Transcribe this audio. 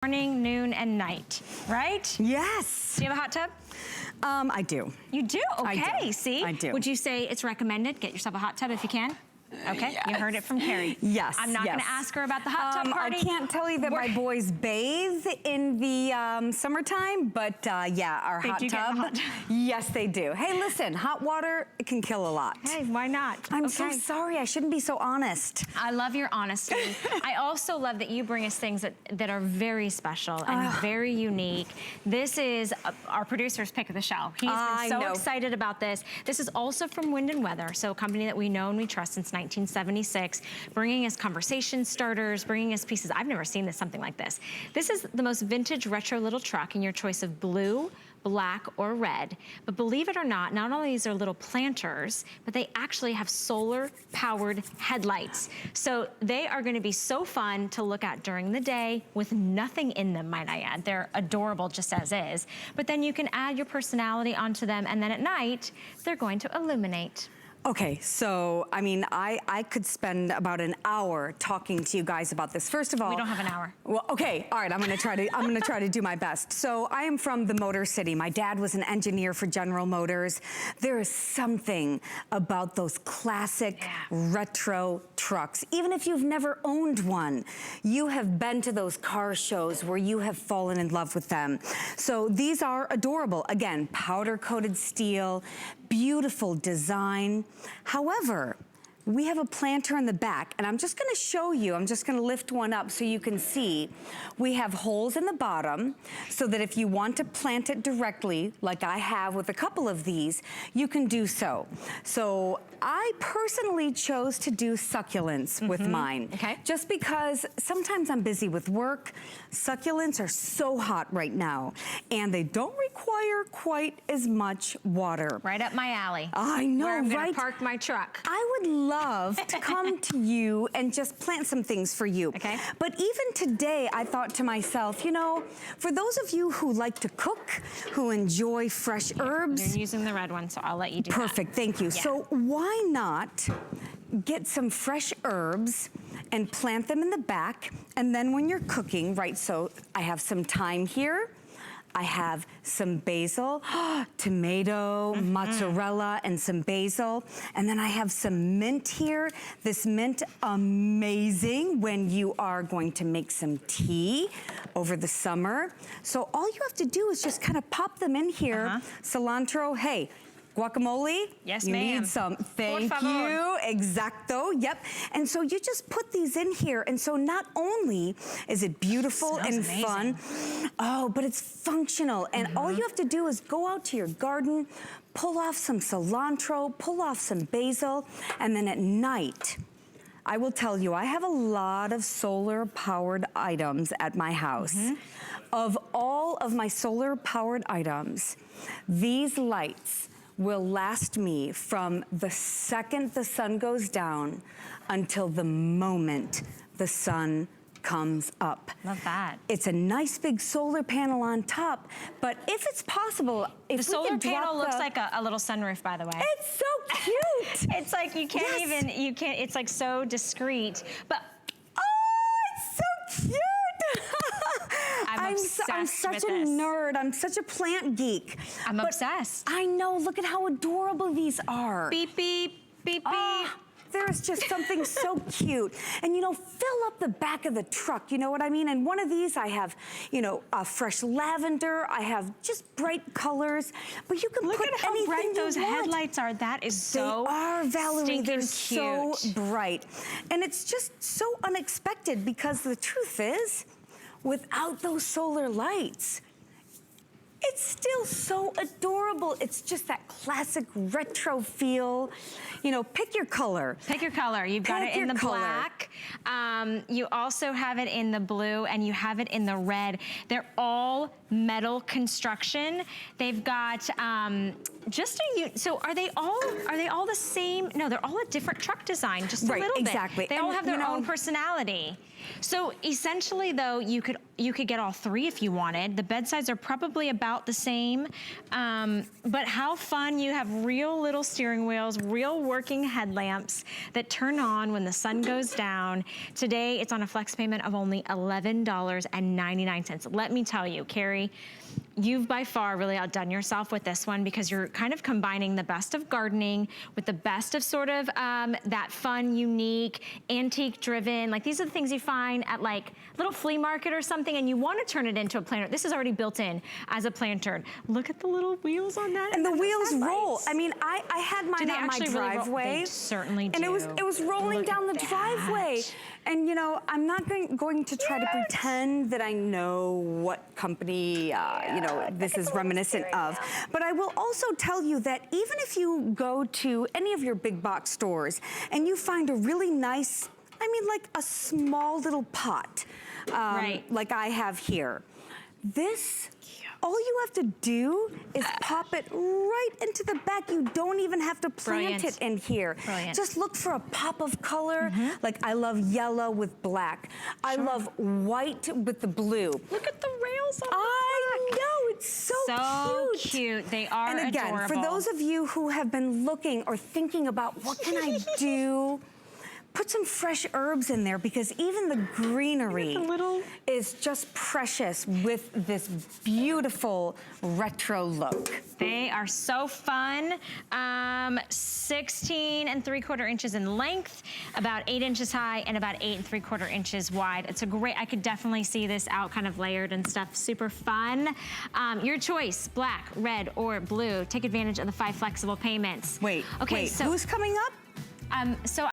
Morning, noon, and night, right? Yes. Do you have a hot tub? I do. You do? Okay, I do. see? I do. Would you say it's recommended? Get yourself a hot tub if you can. Okay, yes. You heard it from Carrie. Yes, I'm not gonna ask her about the hot tub party. I can't tell you that my boys bathe in the summertime, but yeah, our hot tub. Yes, they do. Hey, listen, hot water, it can kill a lot. Hey, why not? I'm so sorry, I shouldn't be so honest. I love your honesty. I also love that you bring us things that are very special and very unique. This is our producer's pick of the show. He's been so excited about this. This is also from Wind and Weather, so a company that we know and we trust since 1976, bringing us conversation starters, bringing us pieces. I've never seen something like this. This is the most vintage retro little truck in your choice of blue, black, or red. But believe it or not only these are little planters, but they actually have solar powered headlights. So they are gonna be so fun to look at during the day with nothing in them, might I add. They're adorable just as is. But then you can add your personality onto them, and then at night, they're going to illuminate. Okay, so, I mean, I could spend about an hour talking to you guys about this. First of all— We don't have an hour. Well, okay, all right, I'm gonna try to do my best. So I am from the Motor City. My dad was an engineer for General Motors. There is something about those classic retro trucks. Even if you've never owned one, you have been to those car shows where you have fallen in love with them. So these are adorable. Again, powder-coated steel, beautiful design. However, we have a planter in the back, and I'm just gonna show you, I'm just gonna lift one up so you can see. We have holes in the bottom so that if you want to plant it directly, like I have with a couple of these, you can do so. So I personally chose to do succulents with mine. Okay. Just because sometimes I'm busy with work. Succulents are so hot right now, and they don't require quite as much water. Right up my alley. I know, where I'm right? gonna park my truck. I would love to come to you and just plant some things for you. Okay. But even today, I thought to myself, you know, for those of you who like to cook, who enjoy fresh herbs— You're using the red one, so I'll let you do that. Perfect, thank you. Yeah. So why not get some fresh herbs and plant them in the back, and then when you're cooking, right, so I have some thyme here, I have some basil, tomato, mozzarella, and some basil. And then I have some mint here. This mint, amazing when you are going to make some tea over the summer. So all you have to do is just kind of pop them in here. Cilantro, hey, guacamole? Yes, you ma'am. need some. Thank you. Exacto. Yep. And so you just put these in here, and so not only is it beautiful and fun, but it's functional. And all you have to do is go out to your garden, pull off some cilantro, pull off some basil, and then at night, I will tell you, I have a lot of solar-powered items at my house. Of all of my solar-powered items, these lights will last me from the second the sun goes down until the moment the sun comes up. Love that. It's a nice big solar panel on top, but if it's possible, if the solar panel looks like a little sunroof, by the way. It's so cute. It's like you can't even, it's like so discreet, but it's so cute. I'm such a nerd. I'm such a plant geek. I'm obsessed. I know, look at how adorable these are. Beep, beep, beep, beep. There's just something so cute. And you know, fill up the back of the truck, you know what I mean? And one of these I have, you know, fresh lavender, I have just bright colors, but you can Look put at how anything bright you those want. headlights are. That is so They are, Valerie, they're so cute. bright. And it's just so unexpected because the truth is, without those solar lights, it's still so adorable. It's just that classic retro feel. You know, pick your color. Pick your color. You've got it in the black. You also have it in the blue, and you have it in the red. They're all metal construction. They've got so are they all the same? No, they're all a different truck design, just a little bit. Exactly. They all have their own personality. So essentially though, you could get all three if you wanted. The bedsides are probably about the same, but how fun, you have real little steering wheels, real working headlamps that turn on when the sun goes down. Today, it's on a flex payment of only $11.99. Let me tell you, Carrie, you've by far really outdone yourself with this one because you're kind of combining the best of gardening with the best of sort of that fun, unique, antique-driven, like these are the things you find at like little flea market or something, and you want to turn it into a planter. This is already built in as a planter. Look at the little wheels on that. And the wheels roll. I mean, I had mine on my driveway. Really, they certainly do. And it was rolling down the driveway. And you know, I'm not going to try to pretend that I know what company, you know, this is reminiscent of. But I will also tell you that even if you go to any of your big box stores and you find a really nice, I mean, like a small little pot, like I have here, this, all you have to do is pop it right into the back. You don't even have to plant it in here. Just look for a pop of color. Like I love yellow with black. I love white with the blue. Look at the rails on I know, it's so cute. They are And again, adorable. for those of you who have been looking or thinking about what can I do, put some fresh herbs in there because even the greenery is just precious with this beautiful retro look. They are so fun. 16 3/4 inches in length, about 8 inches high, and about 8 3/4 inches wide. It's a great, I could definitely see this out kind of layered and stuff. Super fun. Your choice, black, red, or blue. Take advantage of the 5 flexible payments. Wait, so who's coming up? So